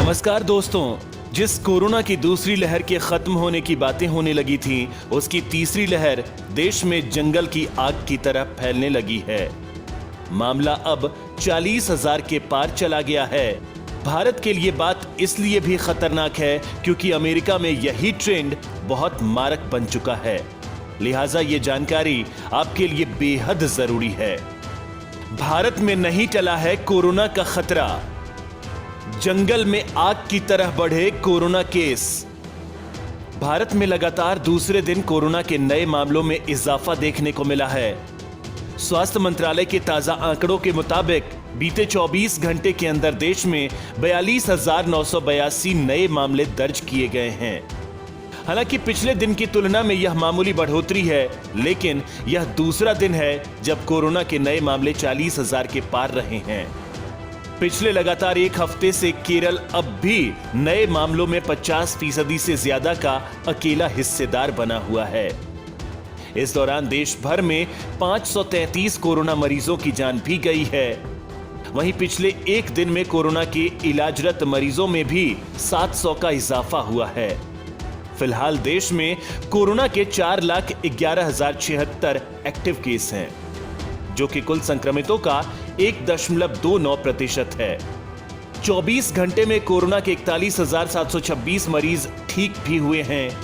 नमस्कार दोस्तों। जिस कोरोना की दूसरी लहर के खत्म होने की बातें होने लगी थी, उसकी तीसरी लहर देश में जंगल की आग की तरह फैलने लगी है। मामला अब 40,000 के पार चला गया है। भारत के लिए बात इसलिए भी खतरनाक है क्योंकि अमेरिका में यही ट्रेंड बहुत मारक बन चुका है। लिहाजा ये जानकारी आपके लिए बेहद जरूरी है। भारत में नहीं टला है कोरोना का खतरा। जंगल में आग की तरह बढ़े कोरोना केस। भारत में लगातार दूसरे दिन कोरोना के नए मामलों में इजाफा देखने को मिला है। स्वास्थ्य मंत्रालय के ताजा आंकड़ों के मुताबिक बीते 24 घंटे के अंदर देश में 42,982 नए मामले दर्ज किए गए हैं। हालांकि पिछले दिन की तुलना में यह मामूली बढ़ोतरी है, लेकिन यह दूसरा दिन है जब कोरोना के नए मामले 40,000 के पार रहे हैं। पिछले लगातार एक हफ्ते से केरल अब भी नए मामलों में 50% से ज्यादा का अकेला हिस्सेदार बना हुआ है। इस दौरान देश भर में 533 कोरोना मरीजों की जान भी गई है। वहीं पिछले एक दिन में कोरोना के इलाजरत मरीजों में भी 700 का इजाफा हुआ है। फिलहाल देश में कोरोना के 4,11,076 एक्टिव केस हैं, जो कि कुल संक्रमितों का 1.29% है। 24 घंटे में कोरोना के 41,726 मरीज ठीक भी हुए हैं।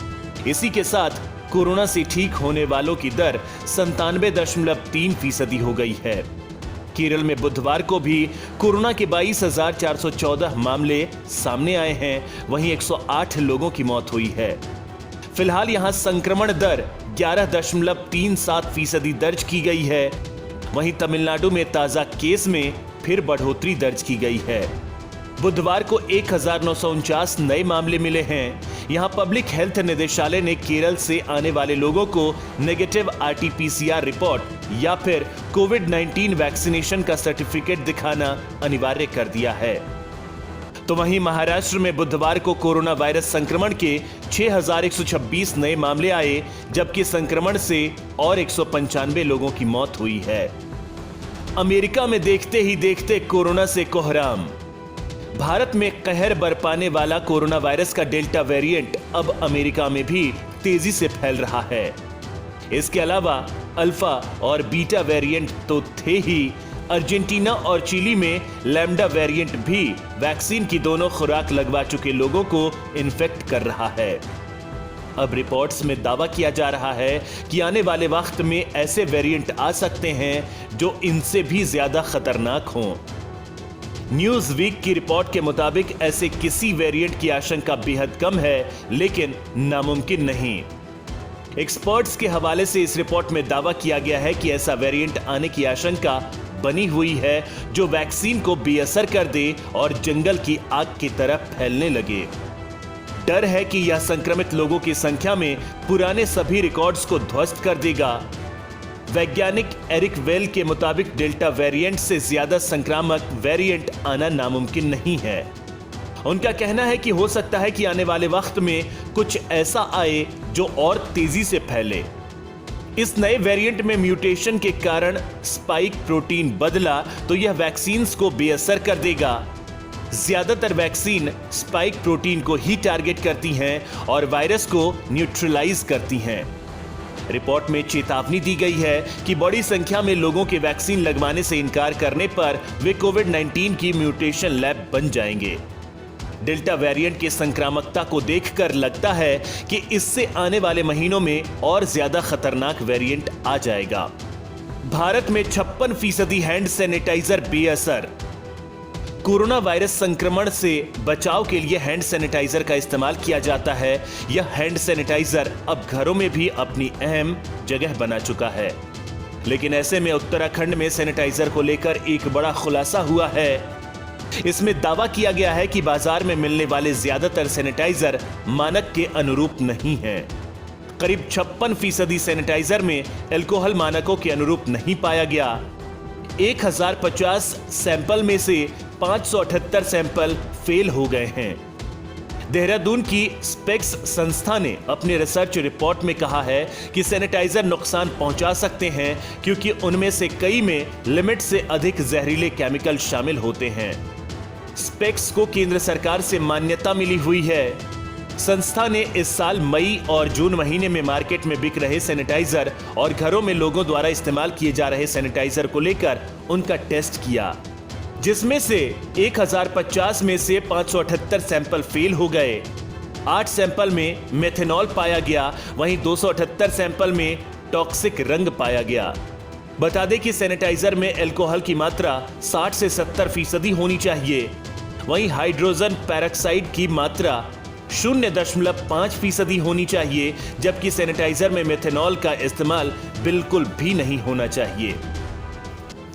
इसी के साथ कोरोना से ठीक होने वालों की दर 97.3% हो गई है। केरल में बुधवार को भी कोरोना के 22,414 मामले सामने आए हैं। वहीं 108 लोगों की मौत हुई है। फिलहाल यहां संक्रमण दर 11.37% दर्ज की गई है। वहीं तमिलनाडु में ताजा केस में फिर बढ़ोतरी दर्ज की गई है। बुधवार को 1,949 नए मामले मिले हैं। यहां पब्लिक हेल्थ निदेशालय ने केरल से आने वाले लोगों को नेगेटिव RT-PCR रिपोर्ट या फिर कोविड-19 वैक्सीनेशन का सर्टिफिकेट दिखाना अनिवार्य कर दिया है। तो वहीं महाराष्ट्र में बुधवार को कोरोना वायरस संक्रमण के 6,126 नए मामले आए, जबकि संक्रमण से और 195 लोगों की मौत हुई है। अमेरिका में देखते ही देखते कोरोना से कोहराम। भारत में कहर बरपाने वाला कोरोना वायरस का डेल्टा वेरिएंट अब अमेरिका में भी तेजी से फैल रहा है। इसके अलावा अल्फा और बीटा वेरिएंट तो थे ही, अर्जेंटीना और चिली में लैम्डा वेरिएंट भी वैक्सीन की दोनों खुराक लगवा चुके लोगों को इन्फेक्ट कर रहा है। अब रिपोर्ट्स में दावा किया जा रहा है कि आने वाले वक्त में ऐसे वेरिएंट आ सकते हैं जो इनसे भी ज्यादा खतरनाक हों। न्यूज वीक की रिपोर्ट के मुताबिक ऐसे किसी वेरिएंट की आशंका बेहद कम है, लेकिन नामुमकिन नहीं। एक्सपर्ट्स के हवाले से इस रिपोर्ट में दावा किया गया है कि ऐसा वेरिएंट आने की आशंका बनी हुई है जो वैक्सीन को बेअसर कर दे और जंगल की आग की तरह फैलने लगे। डर है कि यह संक्रमित लोगों की संख्या में पुराने सभी रिकॉर्ड्स को ध्वस्त कर देगा। वैज्ञानिक एरिक वेल के मुताबिक डेल्टा वेरिएंट से ज्यादा संक्रामक वेरिएंट आना नामुमकिन नहीं है। उनका कहना है कि हो सकता है कि आने वाले वक्त में कुछ ऐसा आए जो और तेजी से फैले। इस नए वेरिएंट में म्यूटेशन के कारण स्पाइक प्रोटीन बदला तो यह वैक्सीन्स को बेअसर कर देगा। ज्यादातर वैक्सीन स्पाइक प्रोटीन को ही टारगेट करती हैं और वायरस को न्यूट्रलाइज करती हैं। रिपोर्ट में चेतावनी दी गई है कि बड़ी संख्या में लोगों के वैक्सीन लगवाने से इनकार करने पर वे कोविड-19 की म्यूटेशन लैब बन जाएंगे। डेल्टा वेरिएंट की संक्रामकता को देखकर लगता है कि इससे आने वाले महीनों में और ज्यादा खतरनाक वेरिएंट आ जाएगा। भारत में 56% हैंड सैनिटाइजर बेअसर। कोरोना वायरस संक्रमण से बचाव के लिए हैंड सैनिटाइजर का इस्तेमाल किया जाता है। यह हैंड सैनिटाइजर अब घरों में भी अपनी अहम जगह बना चुका है। लेकिन ऐसे में उत्तराखंड में सैनिटाइजर को लेकर एक बड़ा खुलासा हुआ है। इसमें दावा किया गया है कि बाजार में मिलने वाले ज्यादातर सैनिटाइजर मानक के अनुरूप नहीं हैं। करीब 56% सैनिटाइजर में अल्कोहल मानकों के अनुरूप नहीं पाया गया। 1,050 सैंपल में से 578 सैंपल फेल हो गए हैं। देहरादून की स्पेक्स संस्था ने अपनी रिसर्च रिपोर्ट में कहा है कि सैनिटाइजर नुकसान पहुंचा सकते हैं क्योंकि उनमें से कई में लिमिट से अधिक जहरीले केमिकल शामिल होते हैं। स्पेक्स को केंद्र सरकार से मान्यता मिली हुई है। संस्था ने इस साल मई और जून महीने में मार्केट में बिक रहे सैनिटाइजर और घरों में लोगों द्वारा इस्तेमाल किए जा रहे सैनिटाइजर को लेकर उनका टेस्ट किया, जिसमें से 1050 में से 578 सैंपल फेल हो गए। 8 सैंपल में मेथनॉल पाया गया, वहीं 278 सैंपल में टॉक्सिक रंग पाया गया। बता दें कि सैनिटाइजर में अल्कोहल की मात्रा 60 से 70% होनी चाहिए, वहीं हाइड्रोजन पेरोक्साइड की मात्रा 0.5% होनी चाहिए, जबकि सैनिटाइजर में मेथनॉल का इस्तेमाल बिल्कुल भी नहीं होना चाहिए।